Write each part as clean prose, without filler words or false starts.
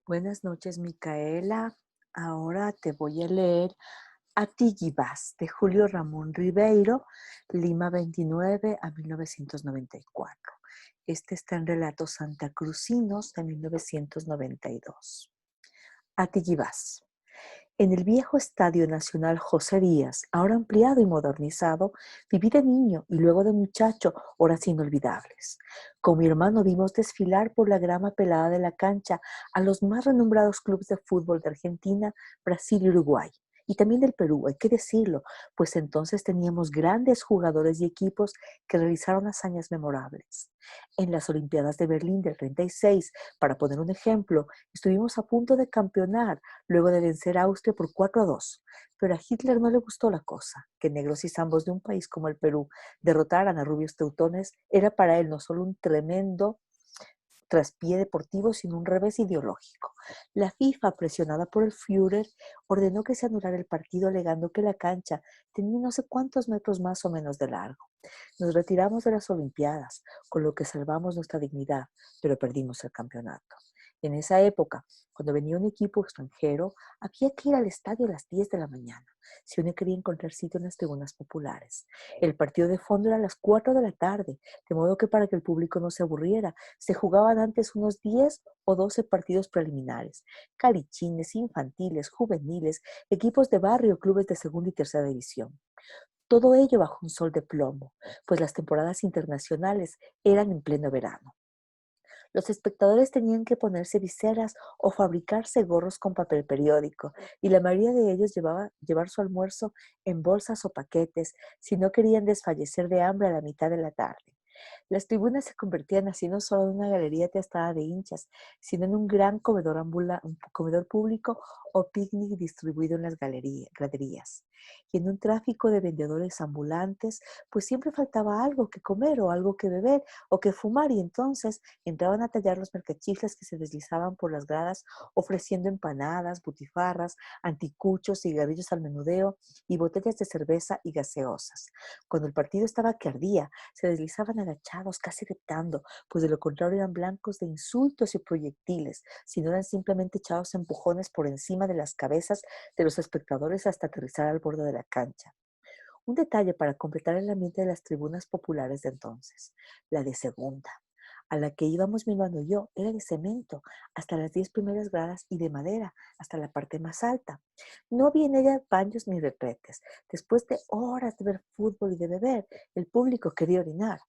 Buenas noches, Micaela. Ahora te voy a leer A ti y vas, de Julio Ramón Ribeiro, Lima 29 a 1994. Este está en Relatos Santacrucinos de 1992. A ti y vas. En el viejo Estadio Nacional José Díaz, ahora ampliado y modernizado, viví de niño y luego de muchacho horas inolvidables. Con mi hermano vimos desfilar por la grama pelada de la cancha a los más renombrados clubes de fútbol de Argentina, Brasil y Uruguay. Y también del Perú, hay que decirlo, pues entonces teníamos grandes jugadores y equipos que realizaron hazañas memorables. En las Olimpiadas de Berlín del 36, para poner un ejemplo, estuvimos a punto de campeonar luego de vencer a Austria por 4-2. Pero a Hitler no le gustó la cosa, que negros y zambos de un país como el Perú derrotaran a rubios teutones era para él no solo un tremendo traspié deportivo, sino un revés ideológico. La FIFA, presionada por el Führer, ordenó que se anulara el partido alegando que la cancha tenía no sé cuántos metros más o menos de largo. Nos retiramos de las Olimpiadas, con lo que salvamos nuestra dignidad, pero perdimos el campeonato. En esa época, cuando venía un equipo extranjero, había que ir al estadio a las 10 de la mañana, si uno quería encontrar sitio en las tribunas populares. El partido de fondo era a las 4 de la tarde, de modo que para que el público no se aburriera, se jugaban antes unos 10 o 12 partidos preliminares, calichines, infantiles, juveniles, equipos de barrio, clubes de segunda y tercera división. Todo ello bajo un sol de plomo, pues las temporadas internacionales eran en pleno verano. Los espectadores tenían que ponerse viseras o fabricarse gorros con papel periódico, y la mayoría de ellos llevar su almuerzo en bolsas o paquetes si no querían desfallecer de hambre a la mitad de la tarde. Las tribunas se convertían así no solo en una galería atestada de hinchas, sino en un gran un comedor público o picnic distribuido en las graderías. Y en un tráfico de vendedores ambulantes, pues siempre faltaba algo que comer o algo que beber o que fumar, y entonces entraban a tallar los mercachifles que se deslizaban por las gradas ofreciendo empanadas, butifarras, anticuchos, cigarrillos al menudeo y botellas de cerveza y gaseosas. Cuando el partido estaba que ardía, se deslizaban agachados, casi reptando, pues de lo contrario eran blancos de insultos y proyectiles, si no eran simplemente echados a empujones por encima de las cabezas de los espectadores hasta aterrizar al borde de la cancha. Un detalle para completar el ambiente de las tribunas populares de entonces, la de segunda, a la que íbamos mi hermano y yo, era de cemento, hasta las 10 primeras gradas y de madera, hasta la parte más alta. No había en ella baños ni retretes. Después de horas de ver fútbol y de beber, el público quería orinar.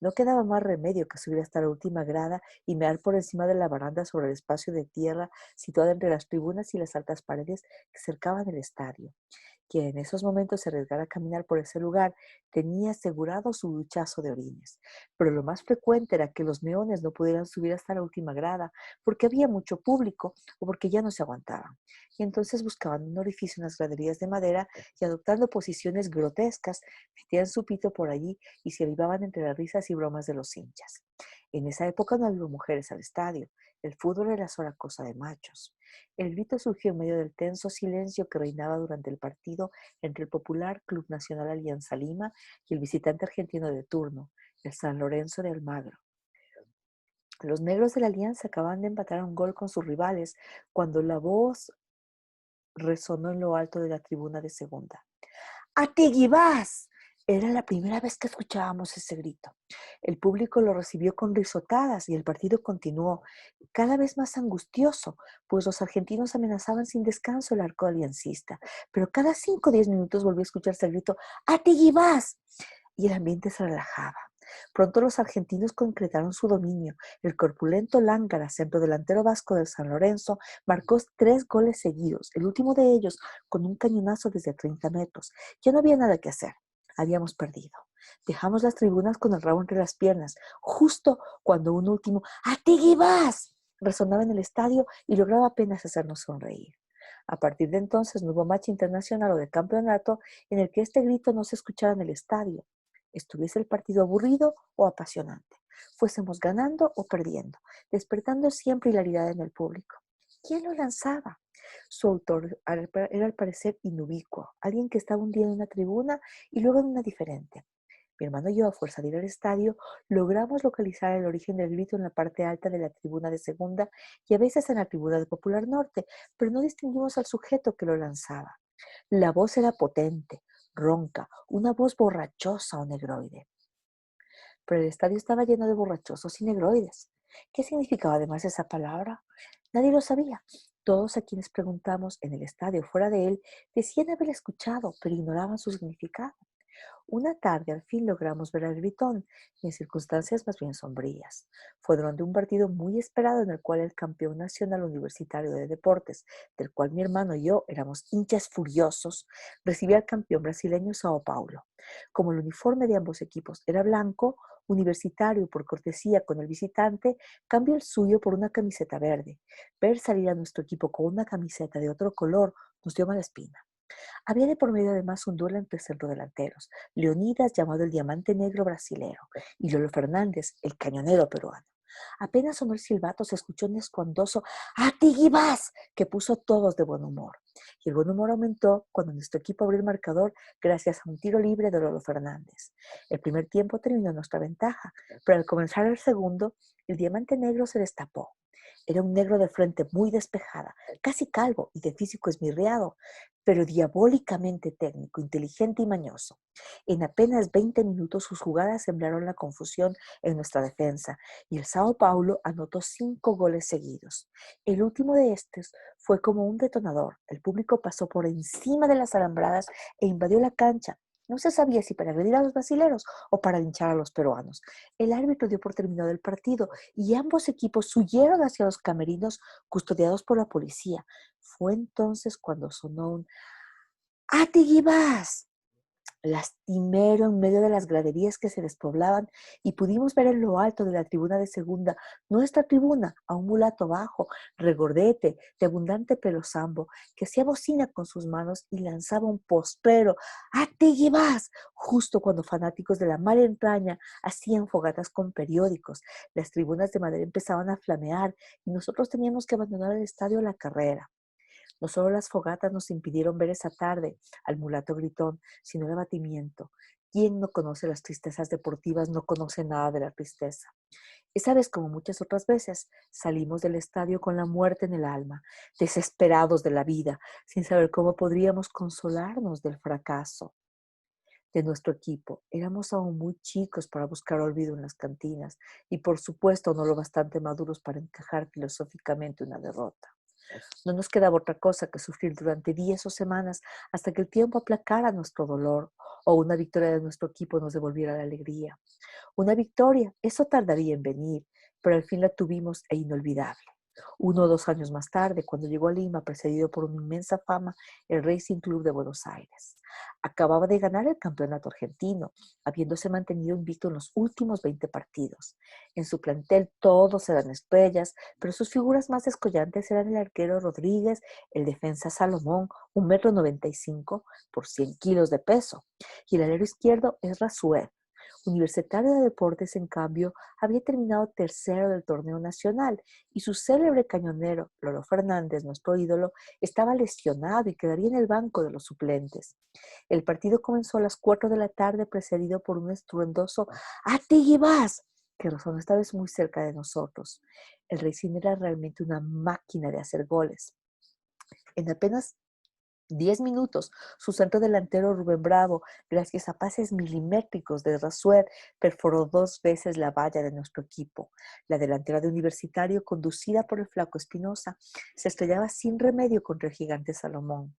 No quedaba más remedio que subir hasta la última grada y mear por encima de la baranda sobre el espacio de tierra situado entre las tribunas y las altas paredes que cercaban el estadio. Quien en esos momentos se arriesgara a caminar por ese lugar tenía asegurado su duchazo de orines. Pero lo más frecuente era que los meones no pudieran subir hasta la última grada porque había mucho público o porque ya no se aguantaban. Y entonces buscaban un orificio en las graderías de madera y, adoptando posiciones grotescas, metían su pito por allí y se avivaban entre las risas y bromas de los hinchas. En esa época no había mujeres al estadio. El fútbol era sola cosa de machos. El grito surgió en medio del tenso silencio que reinaba durante el partido entre el popular Club Nacional Alianza Lima y el visitante argentino de turno, el San Lorenzo de Almagro. Los negros de la Alianza acababan de empatar un gol con sus rivales cuando la voz resonó en lo alto de la tribuna de segunda. ¡Atiguibás! Era la primera vez que escuchábamos ese grito. El público lo recibió con risotadas y el partido continuó, cada vez más angustioso, pues los argentinos amenazaban sin descanso el arco aliancista. Pero cada 5 o 10 minutos volvió a escucharse el grito ¡Atiguibás! Y el ambiente se relajaba. Pronto los argentinos concretaron su dominio. El corpulento Lángara, centrodelantero vasco del San Lorenzo, marcó 3 goles seguidos, el último de ellos con un cañonazo desde 30 metros. Ya no había nada que hacer. Habíamos perdido. Dejamos las tribunas con el rabo entre las piernas, justo cuando un último ¡Atiguibás! Resonaba en el estadio y lograba apenas hacernos sonreír. A partir de entonces no hubo match internacional o de campeonato en el que este grito no se escuchara en el estadio, estuviese el partido aburrido o apasionante, fuésemos ganando o perdiendo, despertando siempre hilaridad en el público. ¿Quién lo lanzaba? Su autor era al parecer inubicuo, alguien que estaba un día en una tribuna y luego en una diferente. Mi hermano y yo, a fuerza de ir al estadio, logramos localizar el origen del grito en la parte alta de la tribuna de segunda y a veces en la tribuna de Popular Norte, pero no distinguimos al sujeto que lo lanzaba. La voz era potente, ronca, una voz borrachosa o negroide. Pero el estadio estaba lleno de borrachosos y negroides. ¿Qué significaba además esa palabra? Nadie lo sabía. Todos a quienes preguntamos en el estadio fuera de él decían haber escuchado, pero ignoraban su significado. Una tarde al fin logramos ver al Gritón, en circunstancias más bien sombrías. Fue durante un partido muy esperado en el cual el campeón nacional universitario de deportes, del cual mi hermano y yo éramos hinchas furiosos, recibía al campeón brasileño Sao Paulo. Como el uniforme de ambos equipos era blanco, Universitario, por cortesía con el visitante, cambió el suyo por una camiseta verde. Ver salir a nuestro equipo con una camiseta de otro color nos dio mala espina. Había de por medio además un duelo entre centrodelanteros, Leonidas, llamado el Diamante Negro brasilero, y Lolo Fernández, el cañonero peruano. Apenas sonó el silbato, se escuchó un escuandoso ¡Atiguibás! Que puso a todos de buen humor. Y el buen humor aumentó cuando nuestro equipo abrió el marcador gracias a un tiro libre de Lolo Fernández. El primer tiempo terminó en nuestra ventaja, pero al comenzar el segundo, el Diamante Negro se destapó. Era un negro de frente muy despejada, casi calvo y de físico esmirriado, pero diabólicamente técnico, inteligente y mañoso. En apenas 20 minutos sus jugadas sembraron la confusión en nuestra defensa y el Sao Paulo anotó 5 goles seguidos. El último de estos fue como un detonador. El público pasó por encima de las alambradas e invadió la cancha. No se sabía si para agredir a los brasileros o para linchar a los peruanos. El árbitro dio por terminado el partido y ambos equipos huyeron hacia los camerinos custodiados por la policía. Fue entonces cuando sonó un ¡Atiguibás! Lastimero en medio de las graderías que se despoblaban y pudimos ver en lo alto de la tribuna de segunda, nuestra tribuna, a un mulato bajo, regordete, de abundante pelo sambo, que hacía bocina con sus manos y lanzaba un pospero ¡a ti llevas! Justo cuando fanáticos de la mala entraña hacían fogatas con periódicos. Las tribunas de madera empezaban a flamear y nosotros teníamos que abandonar el estadio a la carrera. No solo las fogatas nos impidieron ver esa tarde al mulato gritón, sino el abatimiento. Quien no conoce las tristezas deportivas no conoce nada de la tristeza. Esa vez, como muchas otras veces, salimos del estadio con la muerte en el alma, desesperados de la vida, sin saber cómo podríamos consolarnos del fracaso de nuestro equipo. Éramos aún muy chicos para buscar olvido en las cantinas y, por supuesto, no lo bastante maduros para encajar filosóficamente una derrota. No nos quedaba otra cosa que sufrir durante días o semanas hasta que el tiempo aplacara nuestro dolor o una victoria de nuestro equipo nos devolviera la alegría. Una victoria, eso tardaría en venir, pero al fin la tuvimos e inolvidable. 1 o 2 años más tarde, cuando llegó a Lima, precedido por una inmensa fama, el Racing Club de Buenos Aires. Acababa de ganar el campeonato argentino, habiéndose mantenido invicto en los últimos 20 partidos. En su plantel todos eran estrellas, pero sus figuras más descollantes eran el arquero Rodríguez, el defensa Salomón, 1,95 m por 100 kilos de peso, y el alero izquierdo Esra Sued. Universitario de Deportes, en cambio, había terminado tercero del torneo nacional y su célebre cañonero, Lolo Fernández, nuestro ídolo, estaba lesionado y quedaría en el banco de los suplentes. El partido comenzó a las 4 de la tarde, precedido por un estruendoso ¡Atiguibás! Que resonó esta vez muy cerca de nosotros. El Racing era realmente una máquina de hacer goles. En apenas 10 minutos, su centro delantero Rubén Bravo, gracias a pases milimétricos de Rasuet, perforó 2 veces la valla de nuestro equipo. La delantera de Universitario, conducida por el flaco Espinosa, se estrellaba sin remedio contra el gigante Salomón.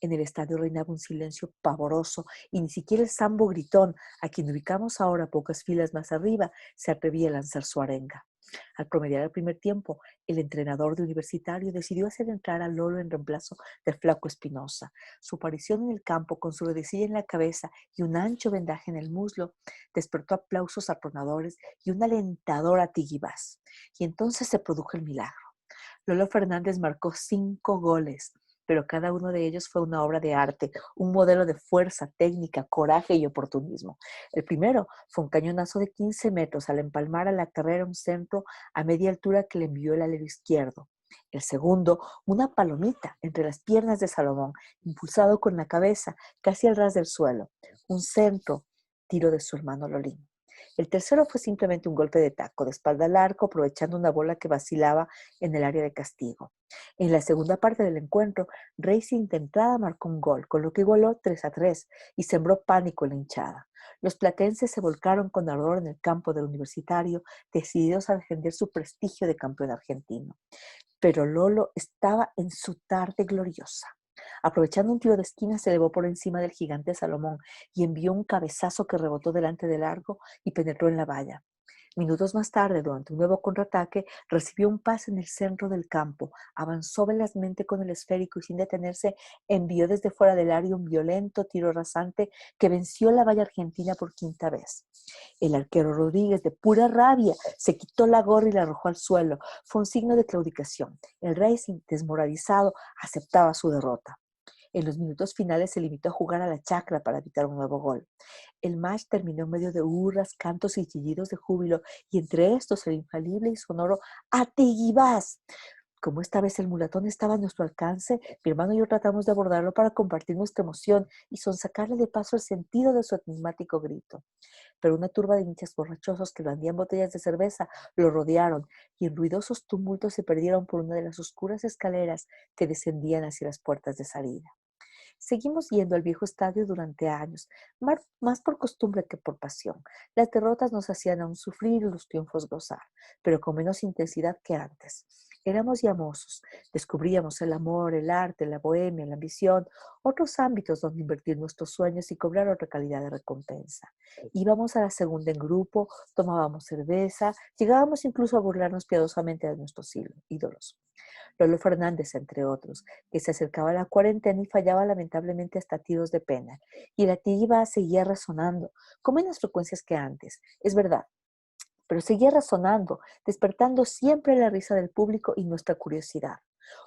En el estadio reinaba un silencio pavoroso y ni siquiera el sambo gritón, a quien ubicamos ahora pocas filas más arriba, se atrevía a lanzar su arenga. Al promediar el primer tiempo, el entrenador de Universitario decidió hacer entrar a Lolo en reemplazo del flaco Espinosa. Su aparición en el campo con su redecilla en la cabeza y un ancho vendaje en el muslo despertó aplausos atronadores y un alentador atigibás. Y entonces se produjo el milagro. Lolo Fernández marcó 5 goles, pero cada uno de ellos fue una obra de arte, un modelo de fuerza, técnica, coraje y oportunismo. El primero fue un cañonazo de 15 metros al empalmar a la carrera un centro a media altura que le envió el alero izquierdo. El segundo, una palomita entre las piernas de Salomón, impulsado con la cabeza casi al ras del suelo. Un centro tiro de su hermano Lolín. El tercero fue simplemente un golpe de taco de espalda al arco, aprovechando una bola que vacilaba en el área de castigo. En la segunda parte del encuentro, Racing de entrada marcó un gol, con lo que igualó 3-3 y sembró pánico en la hinchada. Los platenses se volcaron con ardor en el campo del Universitario, decididos a defender su prestigio de campeón argentino. Pero Lolo estaba en su tarde gloriosa. Aprovechando un tiro de esquina, se elevó por encima del gigante Salomón y envió un cabezazo que rebotó delante del arco y penetró en la valla. Minutos más tarde, durante un nuevo contraataque, recibió un pase en el centro del campo, avanzó velazmente con el esférico y sin detenerse envió desde fuera del área un violento tiro rasante que venció la valla argentina por quinta vez. El arquero Rodríguez, de pura rabia, se quitó la gorra y la arrojó al suelo. Fue un signo de claudicación. El Racing, desmoralizado, aceptaba su derrota. En los minutos finales se limitó a jugar a la chacra para evitar un nuevo gol. El match terminó en medio de hurras, cantos y chillidos de júbilo, y entre estos el infalible y sonoro ¡Ateguibás! Como esta vez el mulatón estaba a nuestro alcance, mi hermano y yo tratamos de abordarlo para compartir nuestra emoción y sonsacarle de paso el sentido de su enigmático grito. Pero una turba de hinchas borrachosos que blandían botellas de cerveza lo rodearon y en ruidosos tumultos se perdieron por una de las oscuras escaleras que descendían hacia las puertas de salida. Seguimos yendo al viejo estadio durante años, más por costumbre que por pasión. Las derrotas nos hacían aún sufrir y los triunfos gozar, pero con menos intensidad que antes. Éramos llamosos, descubríamos el amor, el arte, la bohemia, la ambición, otros ámbitos donde invertir nuestros sueños y cobrar otra calidad de recompensa. Íbamos a la segunda en grupo, tomábamos cerveza, llegábamos incluso a burlarnos piadosamente de nuestros ídolos. Lolo Fernández, entre otros, que se acercaba a la cuarentena y fallaba lamentablemente hasta tiros de pena. Y la tiba seguía resonando, con menos frecuencias que antes, es verdad, pero seguía resonando, despertando siempre la risa del público y nuestra curiosidad.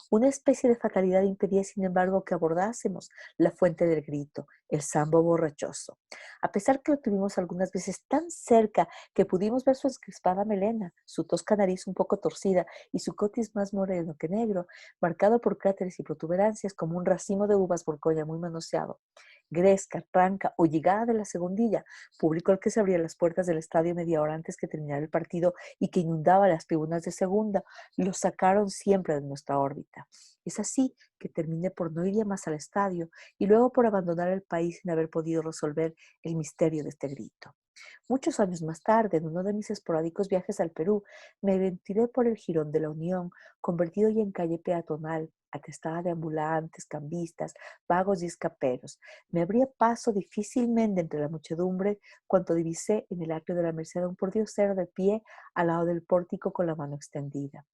Una especie de fatalidad impedía, sin embargo, que abordásemos la fuente del grito, el sambo borrachoso. A pesar que lo tuvimos algunas veces tan cerca que pudimos ver su encrespada melena, su tosca nariz un poco torcida y su cotis más moreno que negro, marcado por cráteres y protuberancias como un racimo de uvas borgoña muy manoseado. Gresca, Ranca o llegada de la segundilla, público al que se abrían las puertas del estadio media hora antes que terminara el partido y que inundaba las tribunas de segunda, los sacaron siempre de nuestra órbita. Es así que terminé por no ir ya más al estadio y luego por abandonar el país sin haber podido resolver el misterio de este grito. Muchos años más tarde, en uno de mis esporádicos viajes al Perú, me ventilé por el Jirón de la Unión, convertido ya en calle peatonal, atestada de ambulantes, cambistas, vagos y escaperos. Me abría paso difícilmente entre la muchedumbre cuando divisé en el atrio de la Merced a un pordiosero de pie al lado del pórtico con la mano extendida.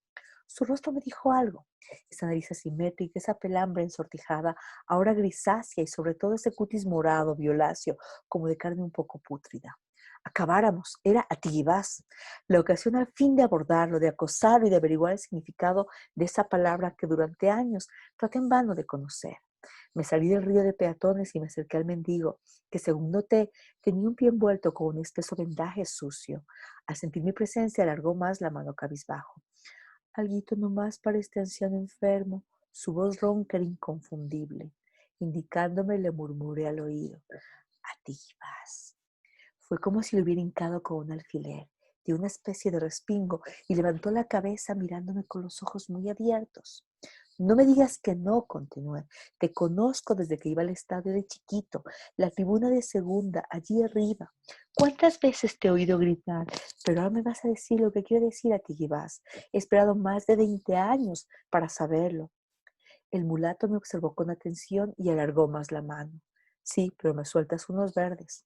Su rostro me dijo algo. Esa nariz asimétrica, esa pelambre ensortijada, ahora grisácea y sobre todo ese cutis morado, violáceo, como de carne un poco pútrida. Acabáramos, era Atiguibás, la ocasión al fin de abordarlo, de acosarlo y de averiguar el significado de esa palabra que durante años traté en vano de conocer. Me salí del río de peatones y me acerqué al mendigo, que según noté tenía un pie envuelto con un espeso vendaje sucio. Al sentir mi presencia alargó más la mano cabizbajo. Alguito nomás para este anciano enfermo. Su voz ronca era inconfundible. Indicándome, le murmuré al oído: a ti vas. Fue como si lo hubiera hincado con un alfiler. Dio una especie de respingo y levantó la cabeza mirándome con los ojos muy abiertos. No me digas que no, continué. Te conozco desde que iba al estadio de chiquito, la tribuna de segunda, allí arriba. ¿Cuántas veces te he oído gritar? Pero ahora me vas a decir lo que quiero decir a ti, Gibás. He esperado más de 20 años para saberlo. El mulato me observó con atención y alargó más la mano. Sí, pero me sueltas unos verdes.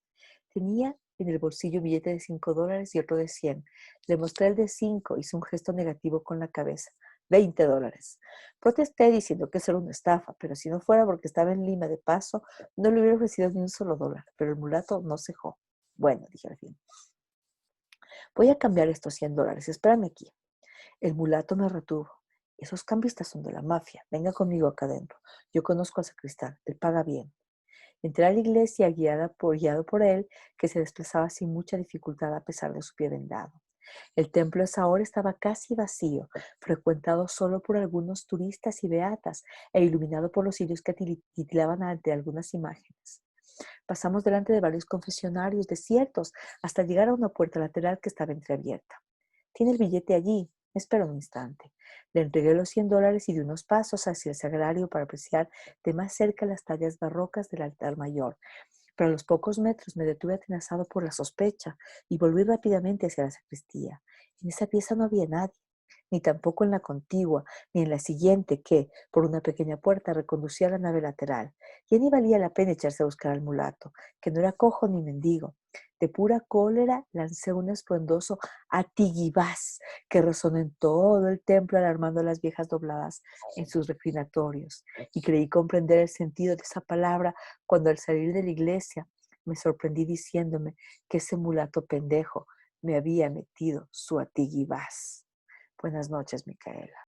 Tenía en el bolsillo un billete de $5 y otro de 100. Le mostré el de 5, hizo un gesto negativo con la cabeza. $20. Protesté diciendo que eso era una estafa, pero si no fuera porque estaba en Lima de paso, no le hubiera ofrecido ni un solo dólar. Pero el mulato no cejó. Bueno, dije al fin, voy a cambiar estos $100. Espérame aquí. El mulato me retuvo. Esos cambistas son de la mafia. Venga conmigo acá adentro. Yo conozco al sacristán. Él paga bien. Entré a la iglesia guiado por él, que se desplazaba sin mucha dificultad a pesar de su pie vendado. El templo a esa hora estaba casi vacío, frecuentado solo por algunos turistas y beatas, e iluminado por los cirios que titilaban ante algunas imágenes. Pasamos delante de varios confesionarios desiertos hasta llegar a una puerta lateral que estaba entreabierta. Tiene el billete allí. Espera un instante. Le entregué los $100 y di unos pasos hacia el sagrario para apreciar de más cerca las tallas barrocas del altar mayor. Pero a los pocos metros me detuve atenazado por la sospecha y volví rápidamente hacia la sacristía. En esa pieza no había nadie, ni tampoco en la contigua, ni en la siguiente que, por una pequeña puerta, reconducía a la nave lateral. Ya ni valía la pena echarse a buscar al mulato, que no era cojo ni mendigo. De pura cólera lancé un estruendoso atiguibás que resonó en todo el templo alarmando a las viejas dobladas en sus reclinatorios, y creí comprender el sentido de esa palabra cuando al salir de la iglesia me sorprendí diciéndome que ese mulato pendejo me había metido su atiguibás. Buenas noches, Micaela.